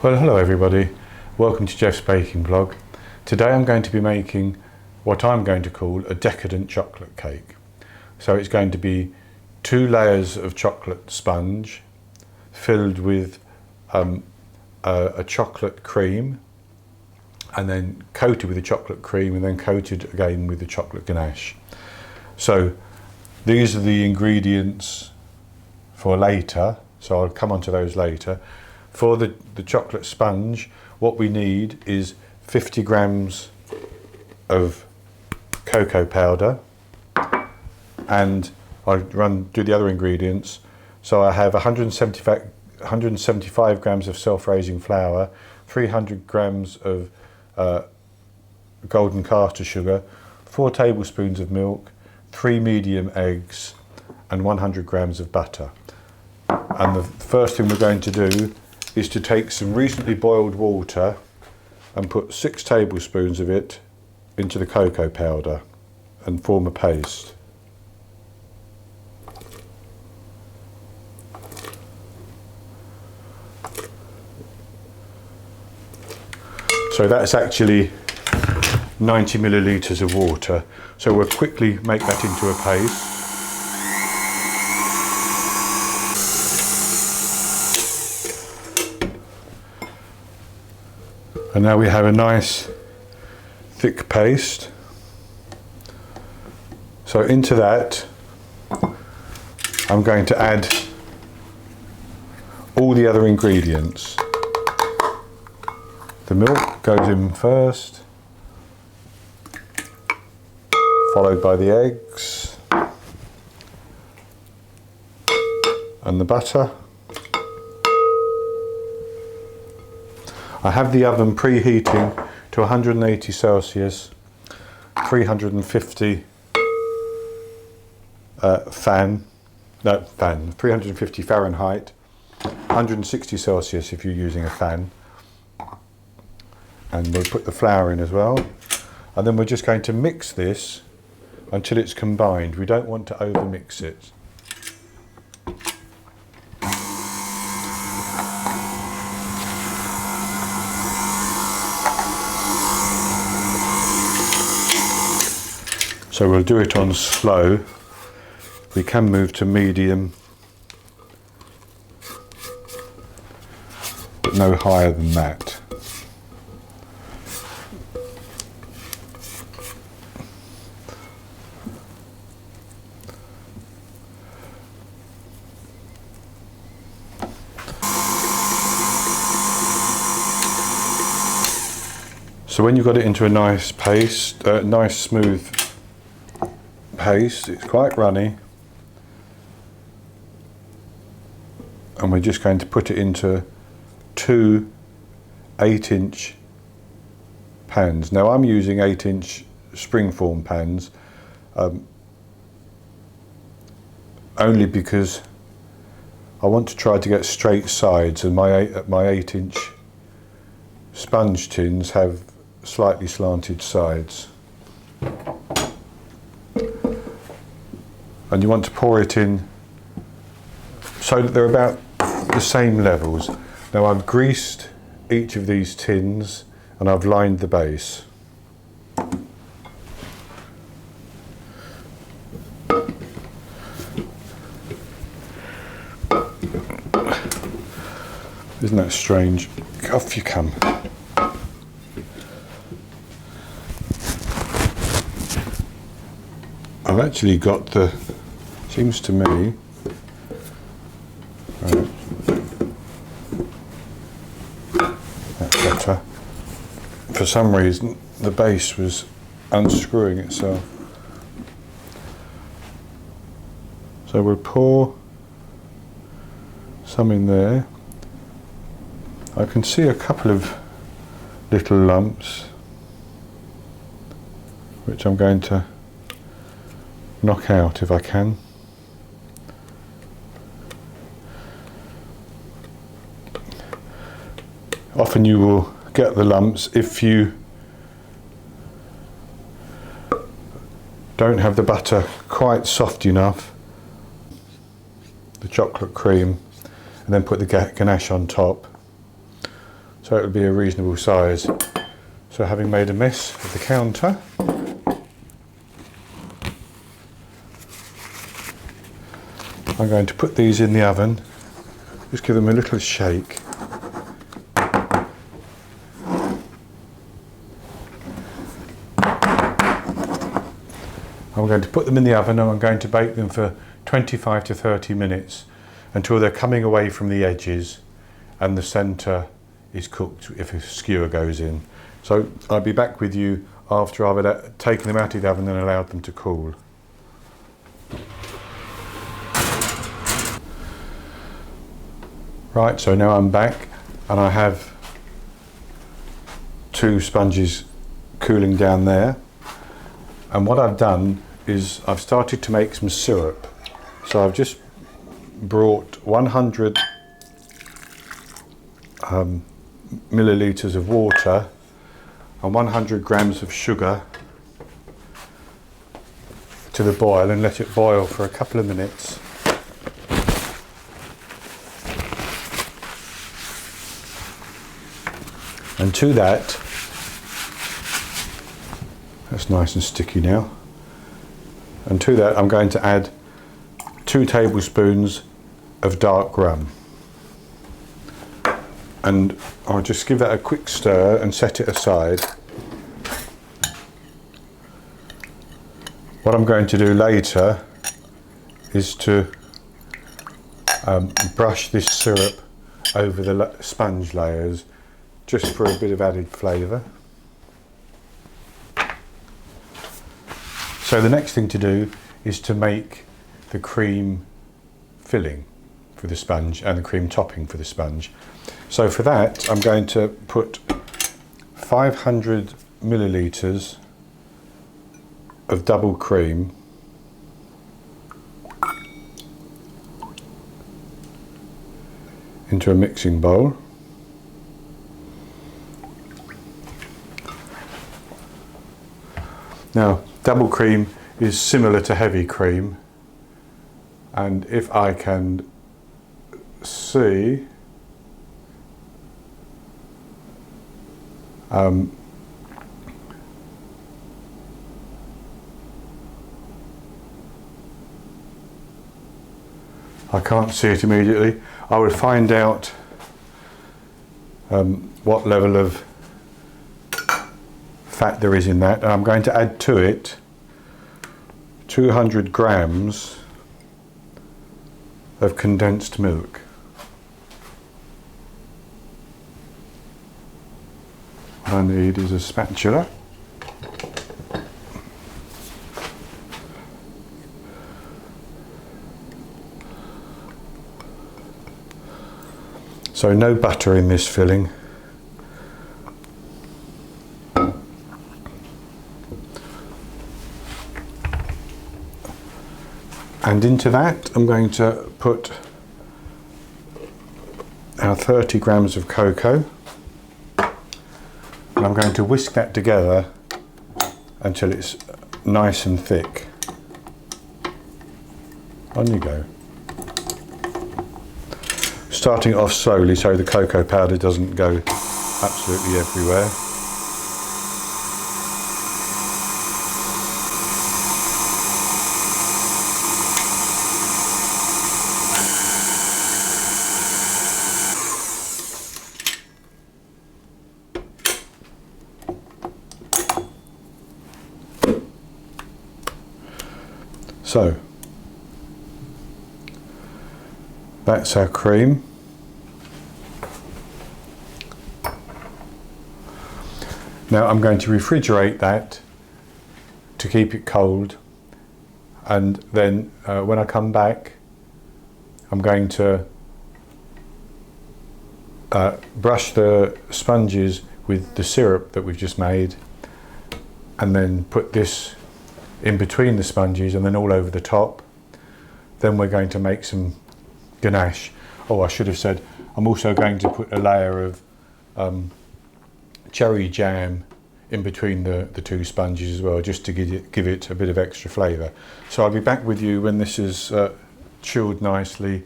Well, hello everybody, welcome to Jeff's Baking Blog. Today I'm going to be making what I'm going to call a decadent chocolate cake. So it's going to be 2 layers of chocolate sponge filled with a chocolate cream, and then coated with the chocolate cream, and then coated again with the chocolate ganache. So these are the ingredients for later, so I'll come on to those later. For the chocolate sponge, what we need is 50 grams of cocoa powder, and I'll do the other ingredients. So I have 175 grams of self-raising flour, 300 grams of golden caster sugar, 4 tablespoons of milk, 3 medium eggs, and 100 grams of butter. And the first thing we're going to do is to take some recently boiled water and put 6 tablespoons of it into the cocoa powder and form a paste. So that's actually 90 millilitres of water. So we'll quickly make that into a paste. And now we have a nice thick paste. So into that I'm going to add all the other ingredients. The milk goes in first, followed by the eggs and the butter. I have the oven preheating to 180 Celsius, 350 350 Fahrenheit, 160 Celsius if you're using a fan. And we'll put the flour in as well. And then we're just going to mix this until it's combined. We don't want to over mix it. So we'll do it on slow. We can move to medium, but no higher than that. So when you've got it into a nice paste, nice smooth paste, it's quite runny, and we're just going to put it into 2 8-inch pans. Now I'm using 8-inch springform pans only because I want to try to get straight sides, and my 8-inch sponge tins have slightly slanted sides. And you want to pour it in so that they're about the same levels. Now I've greased each of these tins and I've lined the base. Isn't that strange? Off you come. I've actually got the, seems to me, right, that's better. For some reason the base was unscrewing itself. So we'll pour some in there. I can see a couple of little lumps which I'm going to knock out if I can. Often you will get the lumps if you don't have the butter quite soft enough, the chocolate cream, and then put the ganache on top. so it'll be a reasonable size. So having made a mess of the counter, I'm going to put these in the oven, just give them a little shake. I'm going to put them in the oven and I'm going to bake them for 25 to 30 minutes until they're coming away from the edges and the centre is cooked if a skewer goes in. So I'll be back with you after I've taken them out of the oven and allowed them to cool. Right, so now I'm back and I have 2 sponges cooling down there. And what I've done is I've started to make some syrup. So I've just brought 100 millilitres of water and 100 grams of sugar to the boil and let it boil for a couple of minutes. And to that, that's nice and sticky now. And to that I'm going to add 2 tablespoons of dark rum. And I'll just give that a quick stir and set it aside. What I'm going to do later is to brush this syrup over the sponge layers just for a bit of added flavour. So the next thing to do is to make the cream filling for the sponge and the cream topping for the sponge. So for that I'm going to put 500 millilitres of double cream into a mixing bowl. Now, double cream is similar to heavy cream, and if I can see, I can't see it immediately. I would find out what level of fat there is in that, and I'm going to add to it 200 grams of condensed milk. What I need is a spatula. So no butter in this filling. And into that I'm going to put our 30 grams of cocoa, and I'm going to whisk that together until it's nice and thick. On you go. Starting off slowly so the cocoa powder doesn't go absolutely everywhere. So that's our cream. Now I'm going to refrigerate that to keep it cold, and then when I come back I'm going to brush the sponges with the syrup that we've just made, and then put this in between the sponges and then all over the top. Then we're going to make some ganache. Oh, I should have said, I'm also going to put a layer of cherry jam in between the 2 sponges as well, just to give it a bit of extra flavour. So I'll be back with you when this is chilled nicely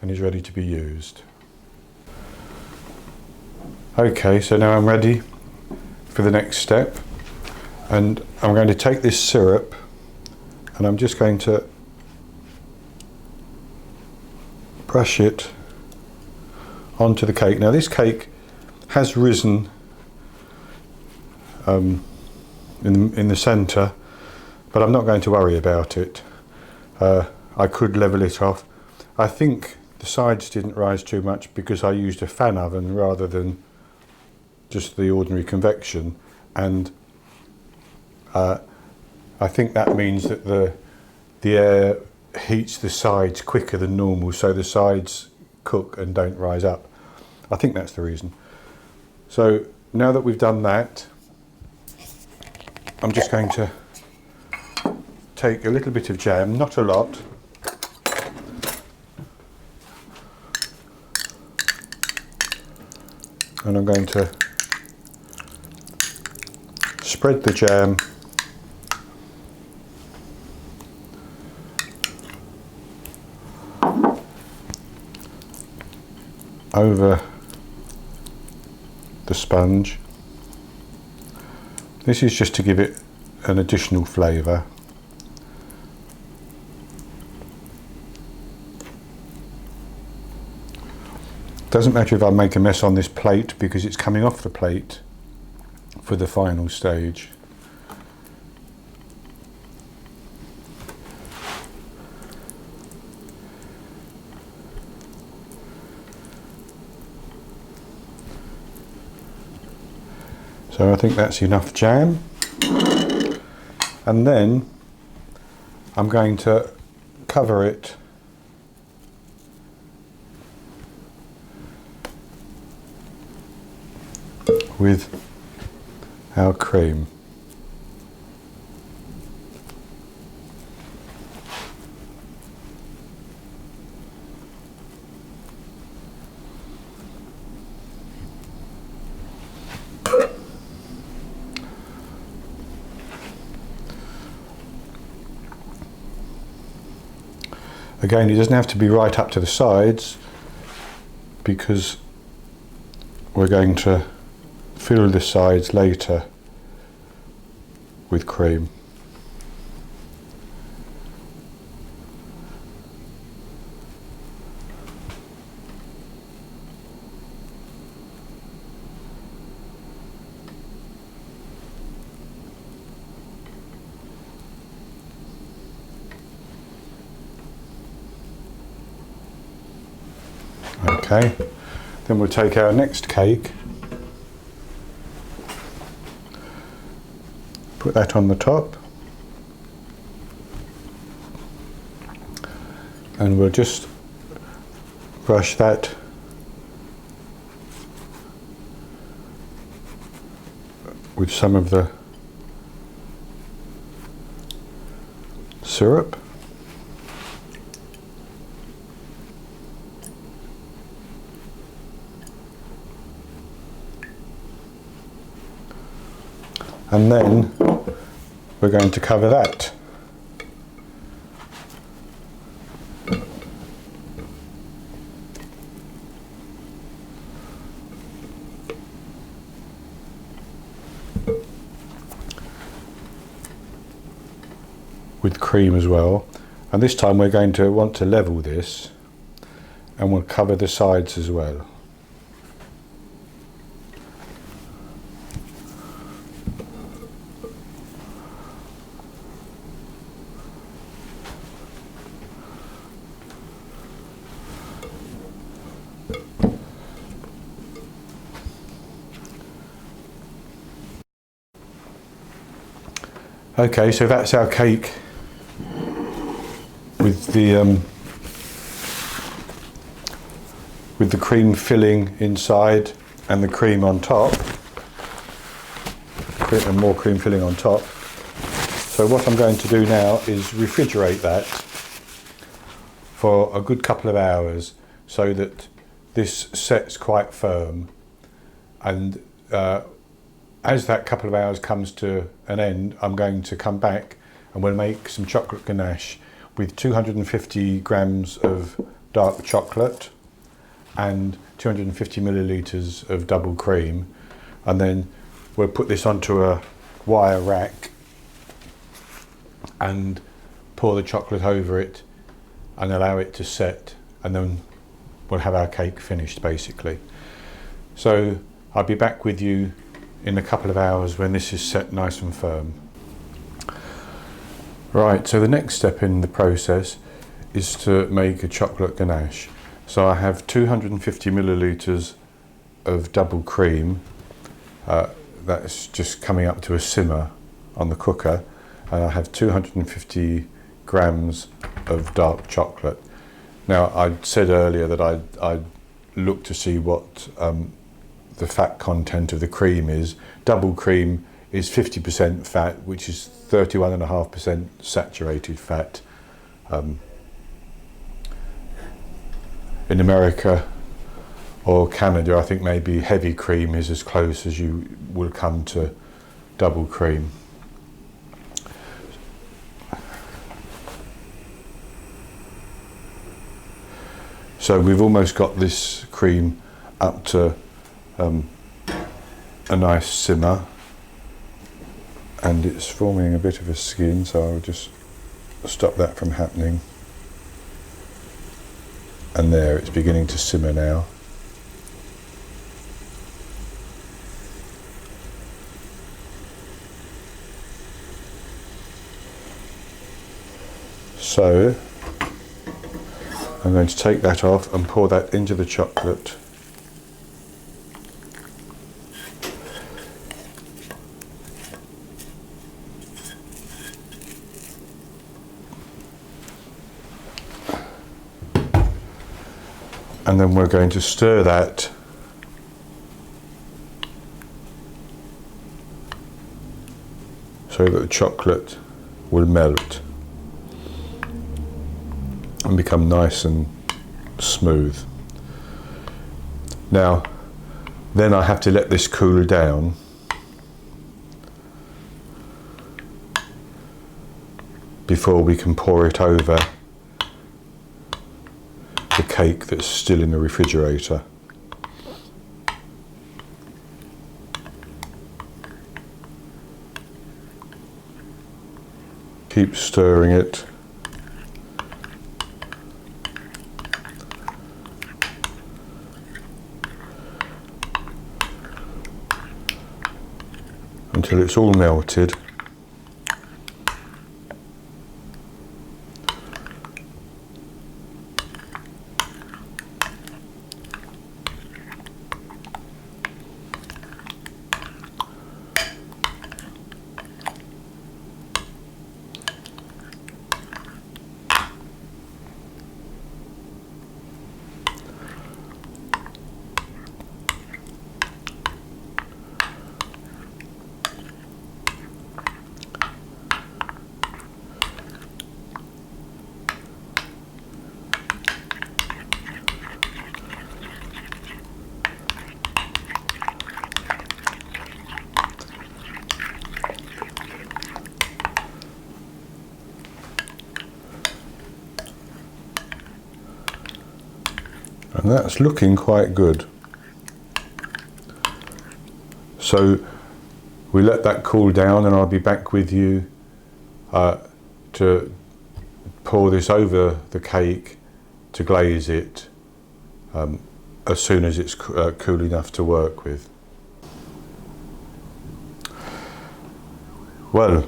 and is ready to be used. Okay, so now I'm ready for the next step, and I'm going to take this syrup and I'm just going to brush it onto the cake. Now this cake has risen in the centre, but I'm not going to worry about it. I could level it off. I think the sides didn't rise too much because I used a fan oven rather than just the ordinary convection, and I think that means that the air heats the sides quicker than normal, so the sides cook and don't rise up. I think that's the reason. So now that we've done that, I'm just going to take a little bit of jam, not a lot, and I'm going to spread the jam over the sponge. This is just to give it an additional flavour. Doesn't matter if I make a mess on this plate because it's coming off the plate for the final stage. So I think that's enough jam, and then I'm going to cover it with our cream. Again, it doesn't have to be right up to the sides because we're going to fill the sides later with cream. Okay, then we'll take our next cake, put that on the top, and we'll just brush that with some of the syrup. And then we're going to cover that. With cream as well. And this time we're going to want to level this, and we'll cover the sides as well. Okay, so that's our cake with the cream filling inside and the cream on top, and more cream filling on top. So what I'm going to do now is refrigerate that for a good couple of hours so that this sets quite firm, and as that couple of hours comes to an end, I'm going to come back and we'll make some chocolate ganache with 250 grams of dark chocolate and 250 millilitres of double cream, and then we'll put this onto a wire rack and pour the chocolate over it and allow it to set, and then we'll have our cake finished basically. So I'll be back with you in a couple of hours when this is set nice and firm. Right, so the next step in the process is to make a chocolate ganache. So I have 250 millilitres of double cream, that's just coming up to a simmer on the cooker, and I have 250 grams of dark chocolate. Now, I said earlier that I'd look to see what the fat content of the cream is. Double cream is 50% fat, which is 31.5% saturated fat. In America or Canada, I think maybe heavy cream is as close as you will come to double cream. So we've almost got this cream up to a nice simmer, and it's forming a bit of a skin, so I'll just stop that from happening. And there, it's beginning to simmer now. So I'm going to take that off and pour that into the chocolate. And then we're going to stir that so that the chocolate will melt and become nice and smooth. Now, then I have to let this cool down before we can pour it over the cake that's still in the refrigerator. Keep stirring it. Until it's all melted. And that's looking quite good. So we let that cool down, and I'll be back with you to pour this over the cake to glaze it as soon as it's cool enough to work with. Well,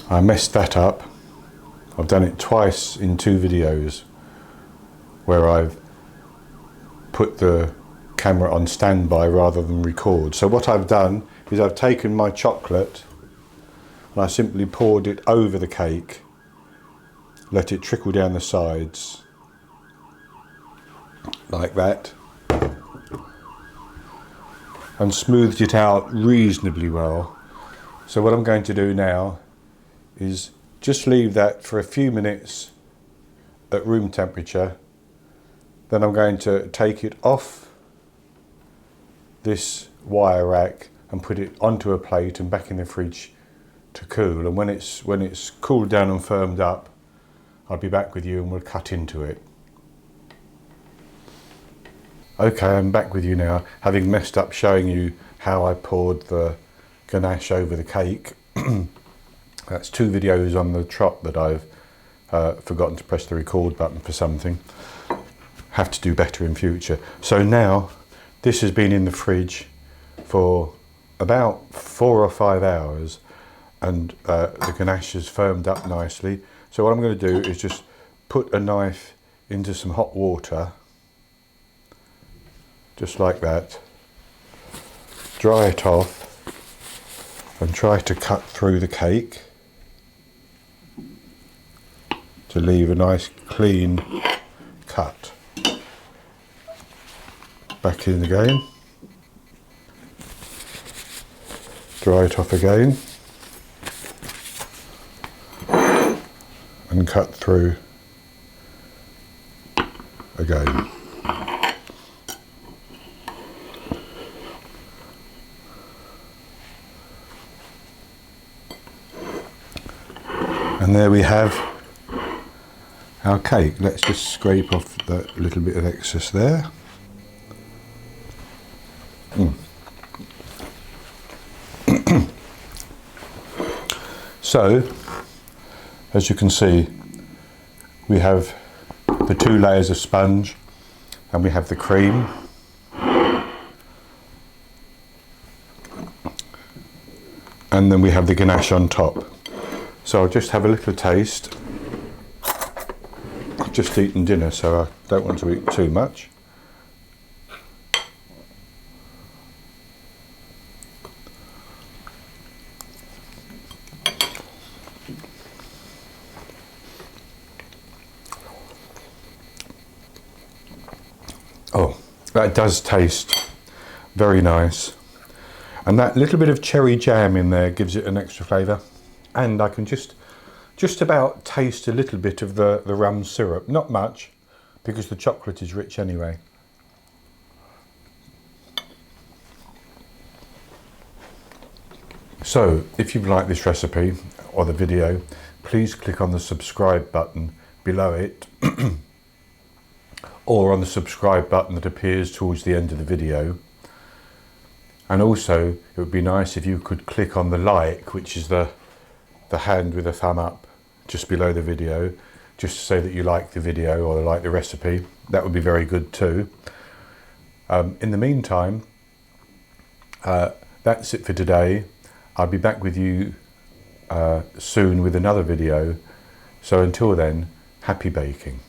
I messed that up. I've done it twice in 2 videos where I've put the camera on standby rather than record. So what I've done is I've taken my chocolate and I simply poured it over the cake, let it trickle down the sides like that, and smoothed it out reasonably well. So what I'm going to do now is just leave that for a few minutes at room temperature. Then I'm going to take it off this wire rack and put it onto a plate and back in the fridge to cool. And when it's cooled down and firmed up, I'll be back with you and we'll cut into it. Okay, I'm back with you now, having messed up showing you how I poured the ganache over the cake. That's 2 videos on the trot that I've forgotten to press the record button for something. Have to do better in future. So now, this has been in the fridge for about 4 or 5 hours, and the ganache has firmed up nicely. So what I'm going to do is just put a knife into some hot water, just like that, dry it off, and try to cut through the cake to leave a nice clean cut. Back in again, dry it off again, and cut through again. And there we have our cake. Let's just scrape off that little bit of excess there. So, as you can see, we have the 2 layers of sponge, and we have the cream. And then we have the ganache on top. So I'll just have a little taste. I've just eaten dinner, so I don't want to eat too much. Oh, that does taste very nice. And that little bit of cherry jam in there gives it an extra flavour. And I can just about taste a little bit of the rum syrup. Not much, because the chocolate is rich anyway. So, if you've liked this recipe or the video, please click on the subscribe button below it, or on the subscribe button that appears towards the end of the video. And also, it would be nice if you could click on the like, which is the hand with a thumb up just below the video, just to say that you like the video or like the recipe. That would be very good too. In the meantime, that's it for today. I'll be back with you soon with another video. So until then, happy baking.